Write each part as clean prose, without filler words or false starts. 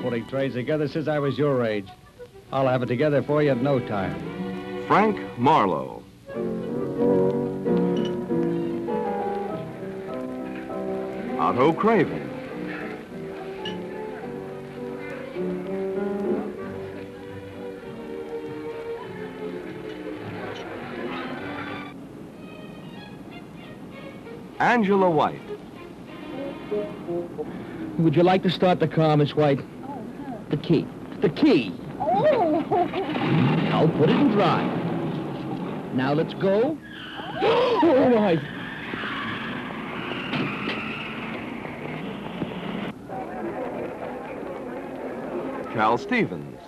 putting trays together since I was your age. I'll have it together for you in no time. Frank Marlowe. Otto Craven. Angela White. Would you like to start the car, Miss White? The key. The key! I'll put it in drive. Now let's go. Oh, my. Cal Stevens.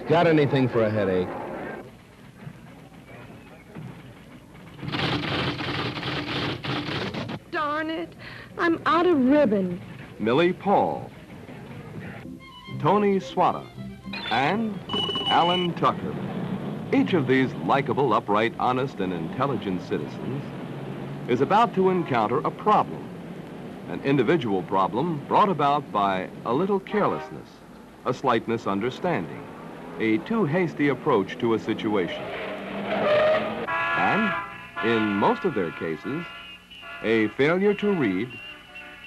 Got anything for a headache? Darn it, I'm out of ribbon. Millie Paul. Tony Swata. And Alan Tucker. Each of these likable, upright, honest, and intelligent citizens is about to encounter a problem. An individual problem brought about by a little carelessness, a slight misunderstanding, a too hasty approach to a situation. And, in most of their cases, a failure to read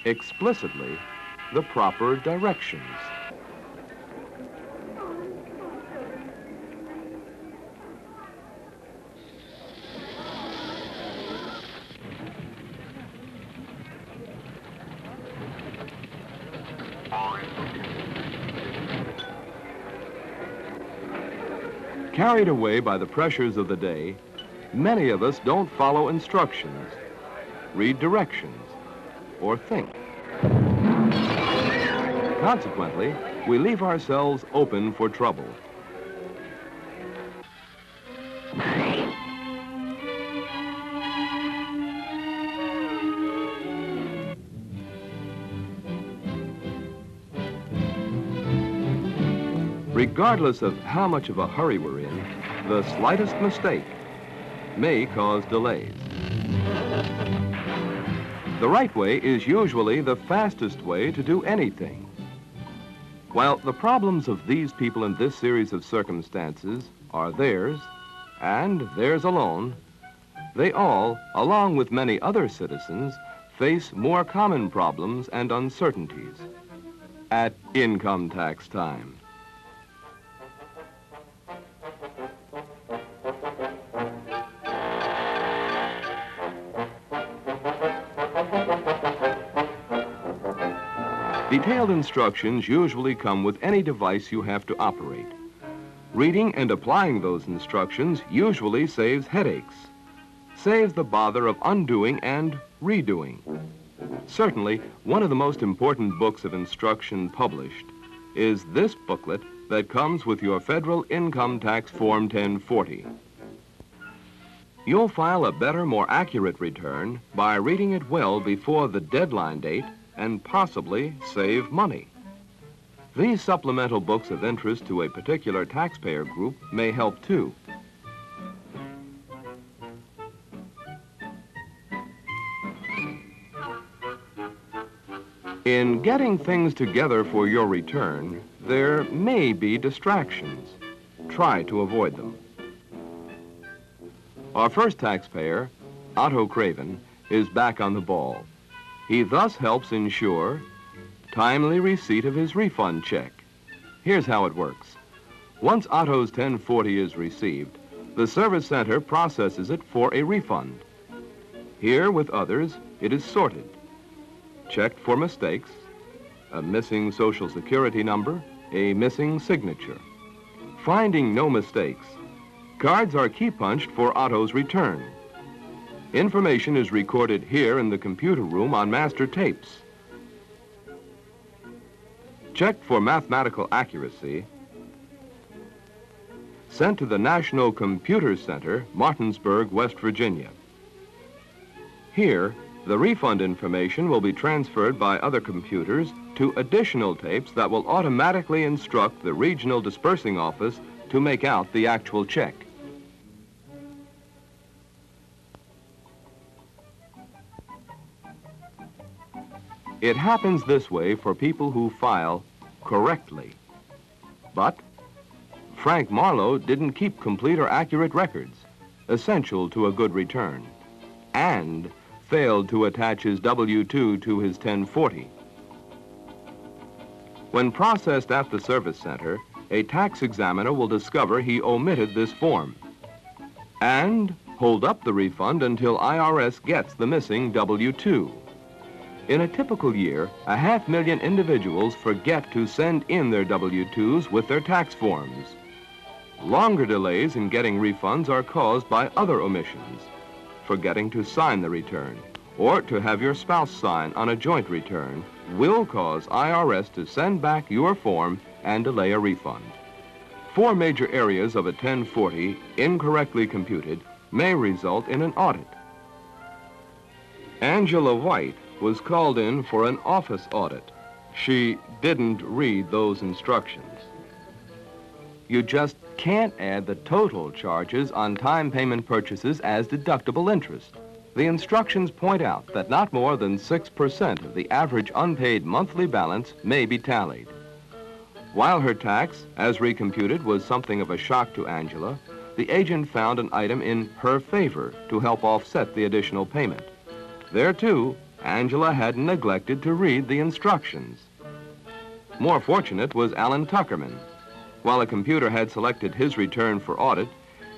explicitly the proper directions. Carried away by the pressures of the day, many of us don't follow instructions, read directions, or think. Consequently, we leave ourselves open for trouble. Regardless of how much of a hurry we're in, the slightest mistake may cause delays. The right way is usually the fastest way to do anything. While the problems of these people in this series of circumstances are theirs, and theirs alone, they all, along with many other citizens, face more common problems and uncertainties at income tax time. Detailed instructions usually come with any device you have to operate. Reading and applying those instructions usually saves headaches, saves the bother of undoing and redoing. Certainly, one of the most important books of instruction published is this booklet that comes with your federal income tax Form 1040. You'll file a better, more accurate return by reading it well before the deadline date and possibly save money. These supplemental books of interest to a particular taxpayer group may help too. In getting things together for your return, there may be distractions. Try to avoid them. Our first taxpayer, Otto Craven, is back on the ball. He thus helps ensure timely receipt of his refund check. Here's how it works. Once Otto's 1040 is received, the service center processes it for a refund. Here, with others, it is sorted, checked for mistakes, a missing Social Security number, a missing signature. Finding no mistakes, cards are key-punched for Otto's return. Information is recorded here in the computer room on master tapes. Checked for mathematical accuracy, sent to the National Computer Center, Martinsburg, West Virginia. Here, the refund information will be transferred by other computers to additional tapes that will automatically instruct the regional dispersing office to make out the actual check. It happens this way for people who file correctly. But Frank Marlowe didn't keep complete or accurate records, essential to a good return, and failed to attach his W-2 to his 1040. When processed at the service center, a tax examiner will discover he omitted this form and hold up the refund until IRS gets the missing W-2. In a typical year, 500,000 individuals forget to send in their W-2s with their tax forms. Longer delays in getting refunds are caused by other omissions, forgetting to sign the return, or to have your spouse sign on a joint return will cause IRS to send back your form and delay a refund. 4 major areas of a 1040 incorrectly computed may result in an audit. Angela White was called in for an office audit. She didn't read those instructions. You just can't add the total charges on time payment purchases as deductible interest. The instructions point out that not more than 6% of the average unpaid monthly balance may be tallied. While her tax, as recomputed, was something of a shock to Angela, the agent found an item in her favor to help offset the additional payment. There, too, Angela had neglected to read the instructions. More fortunate was Alan Tuckerman. While a computer had selected his return for audit,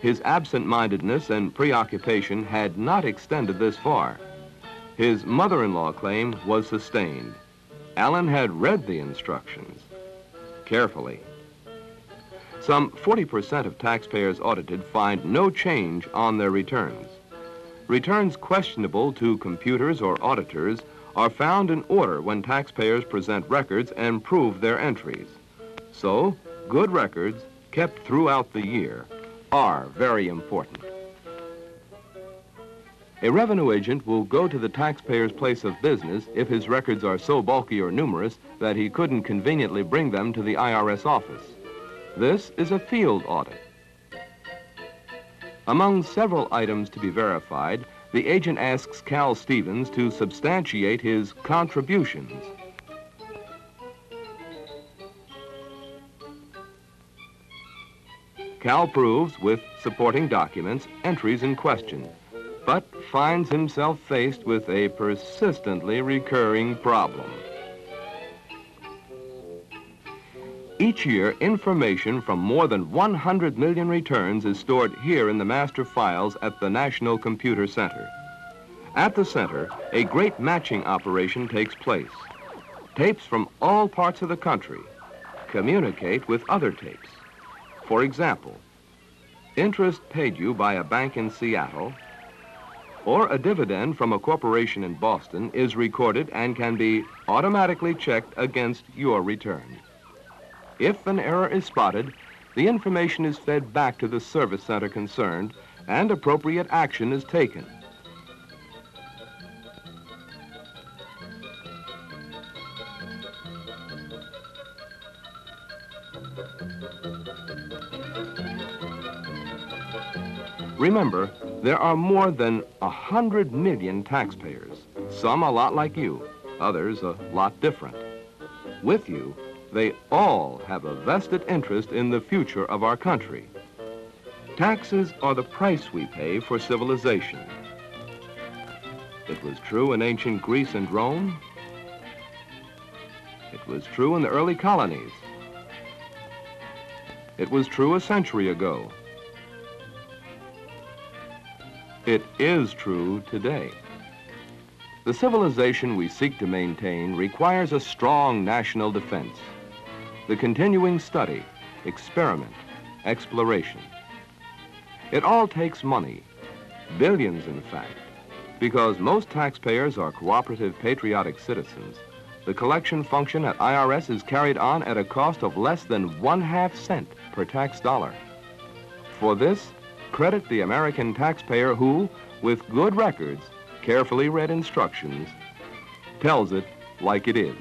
his absent-mindedness and preoccupation had not extended this far. His mother-in-law claim was sustained. Alan had read the instructions carefully. Some 40% of taxpayers audited find no change on their returns. Returns questionable to computers or auditors are found in order when taxpayers present records and prove their entries. So, good records kept throughout the year are very important. A revenue agent will go to the taxpayer's place of business if his records are so bulky or numerous that he couldn't conveniently bring them to the IRS office. This is a field audit. Among several items to be verified, the agent asks Cal Stevens to substantiate his contributions. Cal proves with supporting documents entries in question, but finds himself faced with a persistently recurring problem. Each year, information from more than 100 million returns is stored here in the master files at the National Computer Center. At the center, a great matching operation takes place. Tapes from all parts of the country communicate with other tapes. For example, interest paid you by a bank in Seattle or a dividend from a corporation in Boston is recorded and can be automatically checked against your return. If an error is spotted, the information is fed back to the service center concerned and appropriate action is taken. Remember, there are more than 100 million taxpayers, some a lot like you, others a lot different. With you, they all have a vested interest in the future of our country. Taxes are the price we pay for civilization. It was true in ancient Greece and Rome. It was true in the early colonies. It was true a century ago. It is true today. The civilization we seek to maintain requires a strong national defense, the continuing study, experiment, exploration. It all takes money, billions in fact. Because most taxpayers are cooperative, patriotic citizens, the collection function at IRS is carried on at a cost of less than 1/2 cent per tax dollar. For this, credit the American taxpayer who, with good records, carefully read instructions, tells it like it is.